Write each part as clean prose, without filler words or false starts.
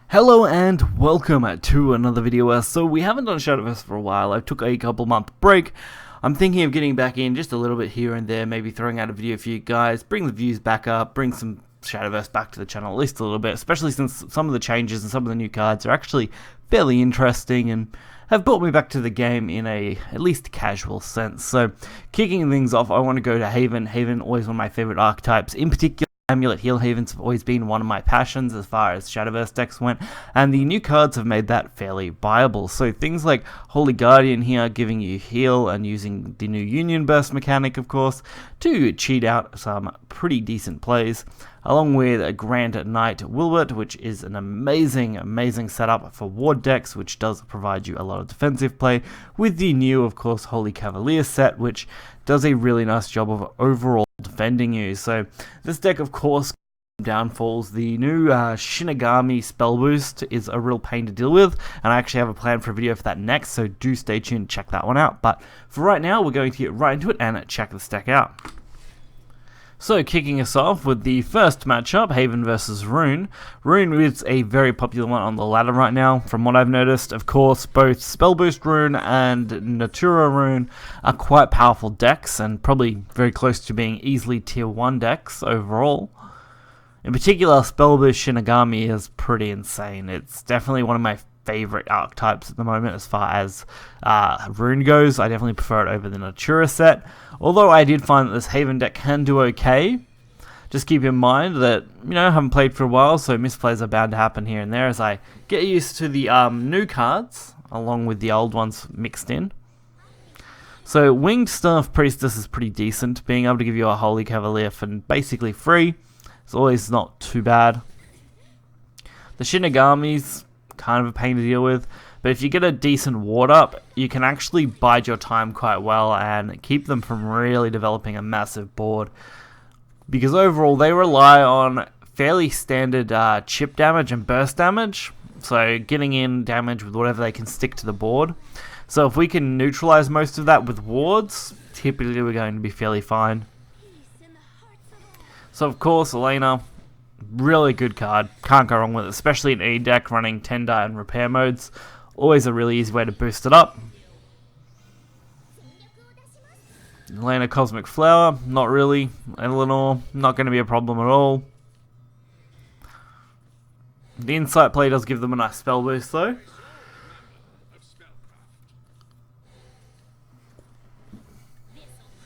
Hello and welcome to another video. So we haven't done Shadowverse for a while. I took a couple month break. I'm thinking of getting back in just a little bit here and there, maybe throwing out a video for you guys, bring the views back up, bring some Shadowverse back to the channel at least a little bit, especially since some of the changes and some of the new cards are actually fairly interesting and have brought me back to the game in a at least casual sense. So kicking things off, I want to go to Haven. Haven, always one of my favorite archetypes, in particular. Amulet Heal Havens have always been one of my passions as far as Shadowverse decks went, and the new cards have made that fairly viable. So things like Holy Guardian here, giving you heal and using the new Union Burst mechanic, of course, to cheat out some pretty decent plays, along with a Grand Knight Wilbert, which is an amazing setup for ward decks, which does provide you a lot of defensive play, with the new, of course, Holy Cavalier set, which does a really nice job of overall defending you. So this deck, of course, downfalls. The new Shinigami spell boost is a real pain to deal with, and I actually have a plan for a video for that next, so do stay tuned to check that one out. But for right now, we're going to get right into it and check this deck out. So kicking us off with the first matchup, Haven versus Rune. Rune is a very popular one on the ladder right now, from what I've noticed. Of course, both Spell Boost Rune and Natura Rune are quite powerful decks, and probably very close to being easily tier 1 decks overall. In particular, Spell Boost Shinigami is pretty insane. It's definitely one of my favorite archetypes at the moment as far as Rune goes. I definitely prefer it over the Natura set, although I did find that this Haven deck can do okay. Just keep in mind that, you know, I haven't played for a while, so misplays are bound to happen here and there as I get used to the new cards along with the old ones mixed in. So Winged Staff Priestess is pretty decent. Being able to give you a Holy Cavalier for basically free is always not too bad. The Shinigami's kind of a pain to deal with, but if you get a decent ward up, you can actually bide your time quite well and keep them from really developing a massive board, because overall they rely on fairly standard chip damage and burst damage, so getting in damage with whatever they can stick to the board. So if we can neutralize most of that with wards, typically we're going to be fairly fine. So of course, Elena, really good card, can't go wrong with it, especially in E deck running Tender and repair modes. Always a really easy way to boost it up. Elena Cosmic Flower, not really. Eleanor, not going to be a problem at all. The Insight play does give them a nice spell boost though.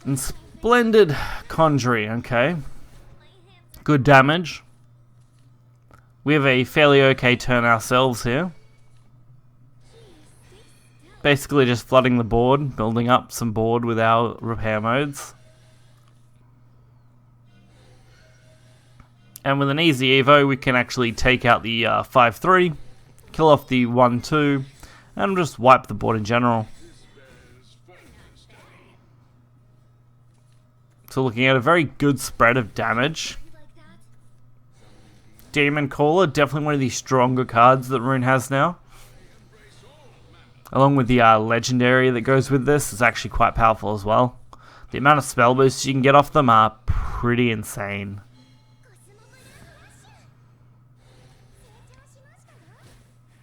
And Splendid Conjuring, okay. Good damage. We have a fairly okay turn ourselves here. Basically just flooding the board, building up some board with our repair modes. And with an easy evo, we can actually take out the 5-3, kill off the 1-2, and just wipe the board in general. So looking at a very good spread of damage. Demon Caller, definitely one of the stronger cards that Rune has now. Along with the legendary that goes with this is actually quite powerful as well. The amount of spell boosts you can get off them are pretty insane.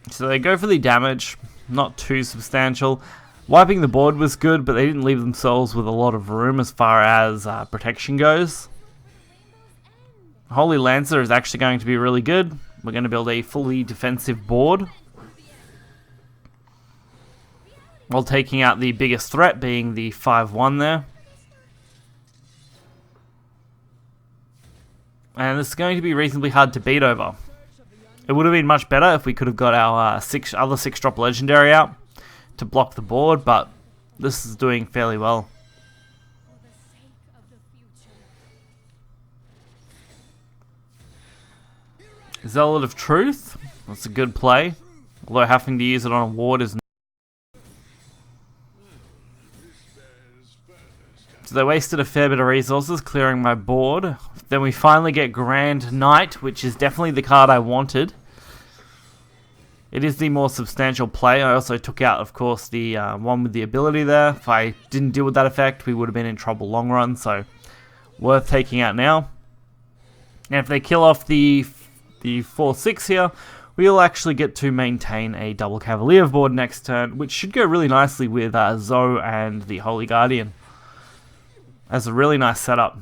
So they go for the damage, not too substantial. Wiping the board was good, but they didn't leave themselves with a lot of room as far as protection goes. Holy Lancer is actually going to be really good. We're going to build a fully defensive board, while taking out the biggest threat being the 5-1 there. And this is going to be reasonably hard to beat over. It would have been much better if we could have got our other 6-drop legendary out to block the board, but this is doing fairly well. Zealot of Truth, that's a good play, although having to use it on a ward is... So they wasted a fair bit of resources clearing my board. Then we finally get Grand Knight, which is definitely the card I wanted. It is the more substantial play. I also took out, of course, the one with the ability there. If I didn't deal with that effect, we would have been in trouble long run, so worth taking out now. And if they kill off the 4-6 here, we'll actually get to maintain a double Cavalier board next turn, which should go really nicely with Zoe and the Holy Guardian. That's a really nice setup.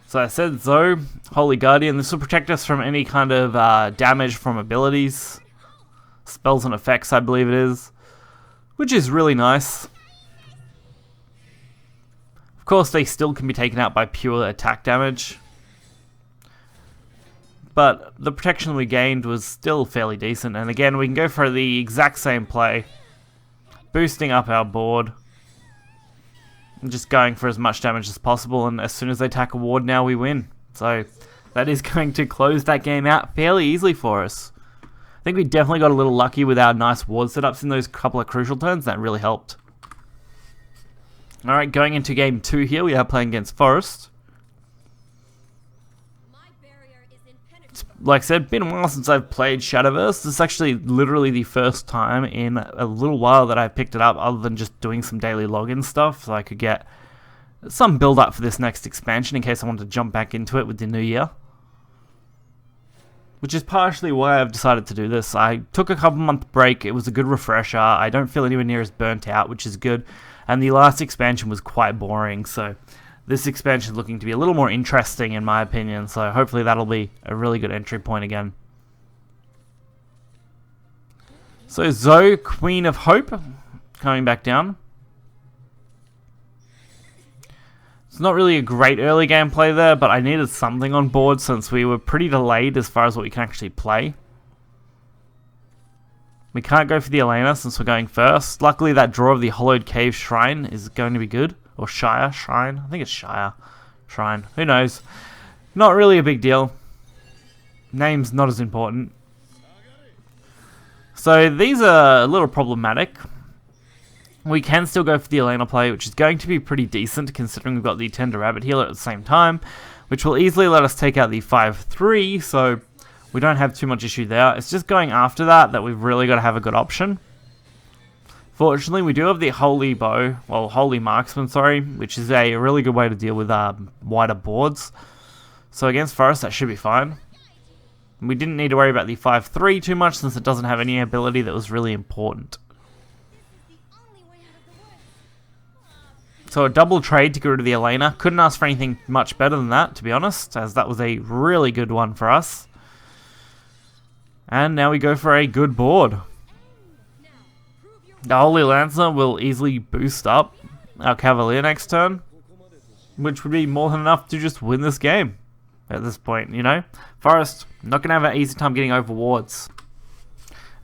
So I said Zoe, Holy Guardian. This will protect us from any kind of damage from abilities, spells and effects, I believe it is, which is really nice. Of course, they still can be taken out by pure attack damage, but the protection we gained was still fairly decent. And again, we can go for the exact same play, boosting up our board and just going for as much damage as possible, and as soon as they attack a ward now, we win. So that is going to close that game out fairly easily for us. I think we definitely got a little lucky with our nice ward setups in those couple of crucial turns. That really helped. Alright, going into game 2 here, we are playing against Forest. Like I said, been a while since I've played Shadowverse. This is actually literally the first time in a little while that I've picked it up, other than just doing some daily login stuff, so I could get some build up for this next expansion in case I wanted to jump back into it with the new year. Which is partially why I've decided to do this. I took a couple month break, it was a good refresher, I don't feel anywhere near as burnt out, which is good, and the last expansion was quite boring, so this expansion is looking to be a little more interesting in my opinion, so hopefully that'll be a really good entry point again. So Zoe, Queen of Hope, coming back down. It's not really a great early gameplay there, but I needed something on board since we were pretty delayed as far as what we can actually play. We can't go for the Elena since we're going first. Luckily that draw of the Hollowed Cave Shrine is going to be good. Or Shire Shrine. I think it's Shire Shrine. Who knows? Not really a big deal. Name's not as important. So these are a little problematic. We can still go for the Elena play, which is going to be pretty decent considering we've got the Tender Rabbit Healer at the same time, which will easily let us take out the 5-3, so we don't have too much issue there. It's just going after that we've really got to have a good option. Fortunately, we do have the Holy Bow, well, Holy Marksman, sorry, which is a really good way to deal with wider boards. So against Forest, that should be fine. We didn't need to worry about the 5-3 too much since it doesn't have any ability that was really important. So a double trade to get rid of the Elena. Couldn't ask for anything much better than that, to be honest, as that was a really good one for us. And now we go for a good board. The Holy Lancer will easily boost up our Cavalier next turn, which would be more than enough to just win this game at this point, you know? Forest, not going to have an easy time getting over wards.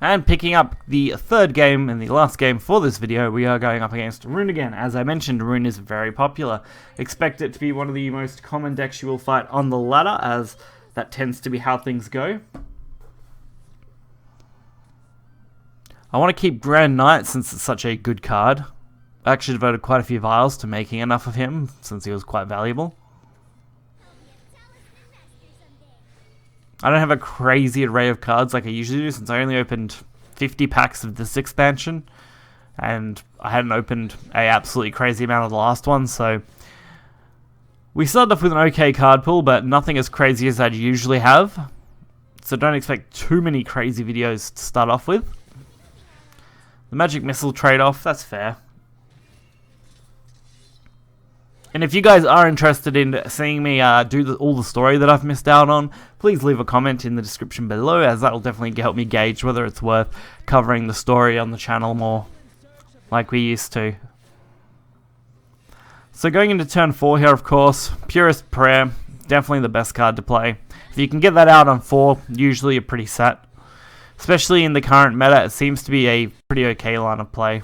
And picking up the third game and the last game for this video, we are going up against Rune again. As I mentioned, Rune is very popular. Expect it to be one of the most common decks you will fight on the ladder, as that tends to be how things go. I want to keep Grand Knight since it's such a good card. I actually devoted quite a few vials to making enough of him since he was quite valuable. I don't have a crazy array of cards like I usually do since I only opened 50 packs of this expansion and I hadn't opened a absolutely crazy amount of the last one, so we started off with an okay card pool, but nothing as crazy as I'd usually have, so don't expect too many crazy videos to start off with. The Magic Missile trade-off, that's fair. And if you guys are interested in seeing me do all the story that I've missed out on, please leave a comment in the description below, as that will definitely help me gauge whether it's worth covering the story on the channel more, like we used to. So going into turn 4 here, of course, Purest Prayer, definitely the best card to play. If you can get that out on 4, usually you're pretty set. Especially in the current meta, it seems to be a pretty okay line of play.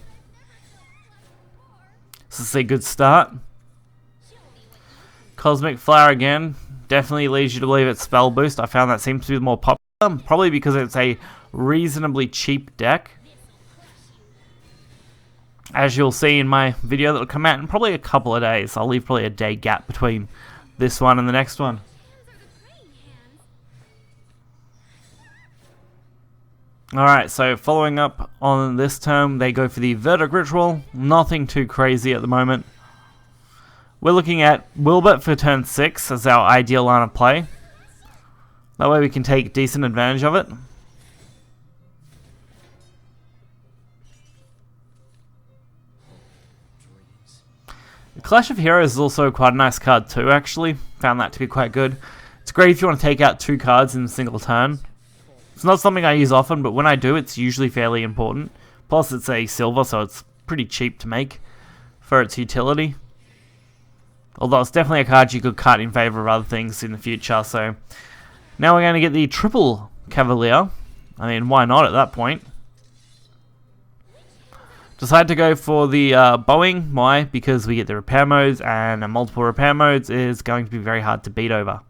So this is a good start. Cosmic Flower again, definitely leads you to believe it's spell boost. I found that seems to be the more popular, probably because it's a reasonably cheap deck. As you'll see in my video that will come out in probably a couple of days. I'll leave probably a day gap between this one and the next one. Alright, so following up on this turn, they go for the Verdict Ritual. Nothing too crazy at the moment. We're looking at Wilbert for turn 6 as our ideal line of play. That way we can take decent advantage of it. The Clash of Heroes is also quite a nice card too, actually. Found that to be quite good. It's great if you want to take out 2 cards in a single turn. It's not something I use often, but when I do, it's usually fairly important. Plus, it's a silver, so it's pretty cheap to make for its utility. Although it's definitely a card you could cut in favor of other things in the future. So now we're going to get the triple Cavalier. I mean, why not at that point? Decided to go for the Boeing. Why? Because we get the repair modes, and multiple repair modes is going to be very hard to beat over.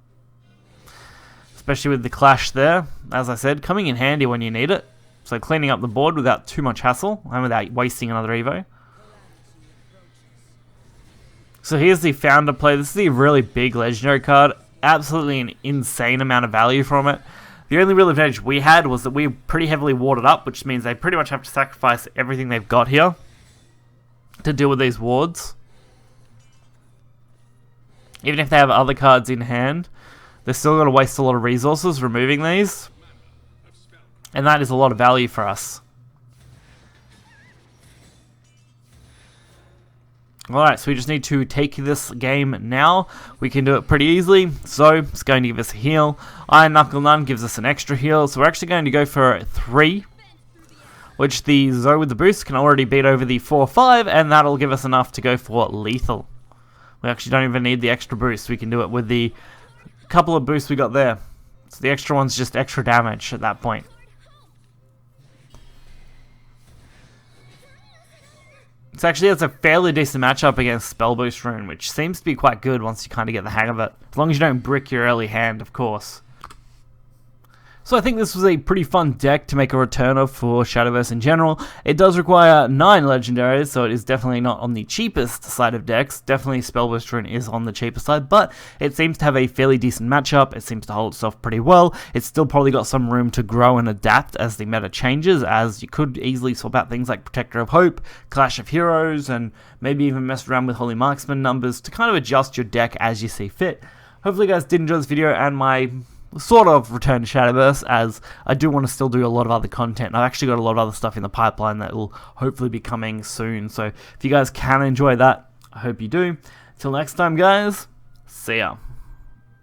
Especially with the Clash there, as I said, coming in handy when you need it. So cleaning up the board without too much hassle, and without wasting another Evo. So here's the Founder play. This is a really big legendary card. Absolutely an insane amount of value from it. The only real advantage we had was that we were pretty heavily warded up, which means they pretty much have to sacrifice everything they've got here to deal with these wards. Even if they have other cards in hand, they're still going to waste a lot of resources removing these. And that is a lot of value for us. Alright, so we just need to take this game now. We can do it pretty easily. So, it's going to give us a heal. Iron Knuckle Nun gives us an extra heal. So we're actually going to go for 3. Which the Zoe with the boost can already beat over the 4-5. And that'll give us enough to go for lethal. We actually don't even need the extra boost. We can do it with the couple of boosts we got there. So the extra one's just extra damage at that point. It's a fairly decent matchup against Spell Boost Rune, which seems to be quite good once you kind of get the hang of it. As long as you don't brick your early hand, of course. So I think this was a pretty fun deck to make a return of for Shadowverse in general. It does require 9 legendaries, so it is definitely not on the cheapest side of decks. Definitely Spellburst Rune is on the cheaper side, but it seems to have a fairly decent matchup. It seems to hold itself pretty well. It's still probably got some room to grow and adapt as the meta changes, as you could easily swap out things like Protector of Hope, Clash of Heroes, and maybe even mess around with Holy Marksman numbers to kind of adjust your deck as you see fit. Hopefully you guys did enjoy this video and my sort of return to Shadowverse, as I do want to still do a lot of other content. I've actually got a lot of other stuff in the pipeline that will hopefully be coming soon. So if you guys can enjoy that, I hope you do. Till next time, guys, see ya.